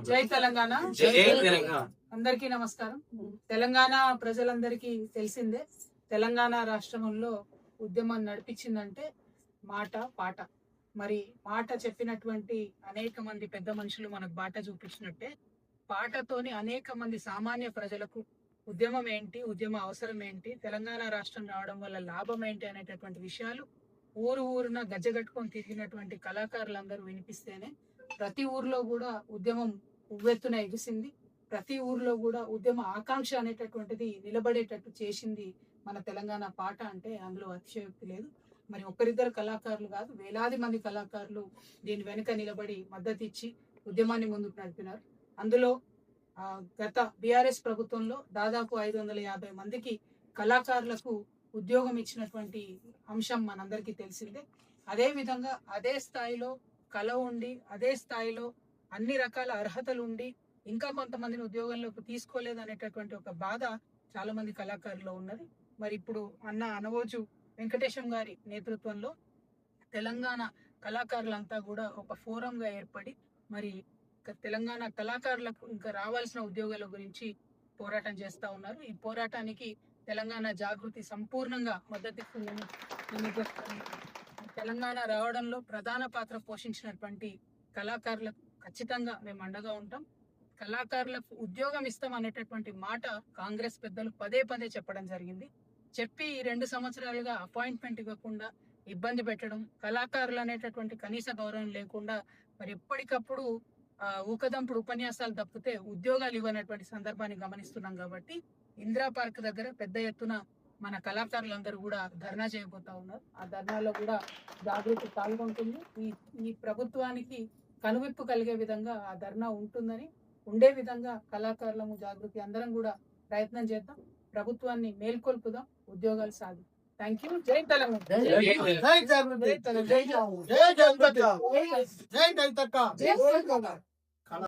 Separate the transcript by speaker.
Speaker 1: జై తెలంగాణ.
Speaker 2: జై తెలంగాణ.
Speaker 1: అందరికీ నమస్కారం. తెలంగాణ ప్రజలందరికీ తెలిసిందే, తెలంగాణ రాష్ట్రంలో ఉద్యమం నడిపించిందంటే మాట పాట. మరి మాట చెప్పినటువంటి అనేక మంది పెద్ద మనుషులు మనకు బాట చూపించినట్టే, పాటతోని అనేక మంది సామాన్య ప్రజలకు ఉద్యమం ఏంటి, ఉద్యమ అవసరం ఏంటి, తెలంగాణ రాష్ట్రం రావడం వల్ల లాభం ఏంటి అనేటటువంటి విషయాలు ఊరున గజ్జగట్టుకొని తిరిగినటువంటి కళాకారులందరూ వినిపిస్తేనే ప్రతి ఊర్లో కూడా ఉద్యమం ఉవ్వెత్తున ఎగిసింది. ప్రతి ఊర్లో కూడా ఉద్యమ ఆకాంక్ష అనేటటువంటిది నిలబడేటట్టు చేసింది మన తెలంగాణ పాట అంటే అందులో అతిశయోక్తి లేదు. మరి ఒక్కరిద్దరు కళాకారులు కాదు, వేలాది మంది కళాకారులు దీని వెనుక నిలబడి మద్దతు ఇచ్చి ఉద్యమాన్ని ముందుకు నడిపినారు. అందులో గత బీఆర్ఎస్ ప్రభుత్వంలో దాదాపు 550 మందికి కళాకారులకు ఉద్యోగం ఇచ్చినటువంటి అంశం మనందరికీ తెలిసిందే. అదే విధంగా అదే స్థాయిలో కళ ఉండి, అదే స్థాయిలో అన్ని రకాల అర్హతలు ఉండి ఇంకా కొంతమందిని ఉద్యోగంలోకి తీసుకోలేదు అనేటటువంటి ఒక బాధ చాలా మంది కళాకారుల్లో ఉన్నది. మరి ఇప్పుడు అన్న అనవోజు వెంకటేశం గారి నేతృత్వంలో తెలంగాణ కళాకారులంతా కూడా ఒక ఫోరంగా ఏర్పడి మరి తెలంగాణ కళాకారులకు ఇంకా రావాల్సిన ఉద్యోగాల గురించి పోరాటం చేస్తా ఉన్నారు. ఈ పోరాటానికి తెలంగాణ జాగృతి సంపూర్ణంగా మద్దతిస్తుందని తెలంగాణ రావడంలో ప్రధాన పాత్ర పోషించినటువంటి కళాకారులకు ఖచ్చితంగా మేము అండగా ఉంటాం. కళాకారులకు ఉద్యోగం ఇస్తాం అనేటటువంటి మాట కాంగ్రెస్ పెద్దలు పదే చెప్పడం జరిగింది. చెప్పి 2 సంవత్సరాలుగా అపాయింట్మెంట్ ఇవ్వకుండా ఇబ్బంది పెట్టడం, కళాకారులు అనేటటువంటి కనీస గౌరవం లేకుండా మరి ఎప్పటికప్పుడు ఊకదంపుడు ఉపన్యాసాలు తప్పితే ఉద్యోగాలు ఇవ్వనటువంటి సందర్భాన్ని గమనిస్తున్నాం. కాబట్టి ఇందిరా పార్క్ దగ్గర పెద్ద ఎత్తున మన కళాకారులందరూ కూడా ధర్నా చేయబోతా ఉన్నారు. ఆ ధర్నాలో కూడా జాగృతి పాల్గొంటుంది. ఈ ప్రభుత్వానికి కనువిప్పు కలిగే విధంగా ఆ ధర్నా ఉంటుందని, ఉండే విధంగా కళాకారులము జాగృతి అందరం కూడా ప్రయత్నం చేద్దాం. ప్రభుత్వాన్ని మేల్కొల్పుదాం, ఉద్యోగాలు సాధి. Thank you. జై తెలంగాణ.
Speaker 3: జై తెలంగాణ.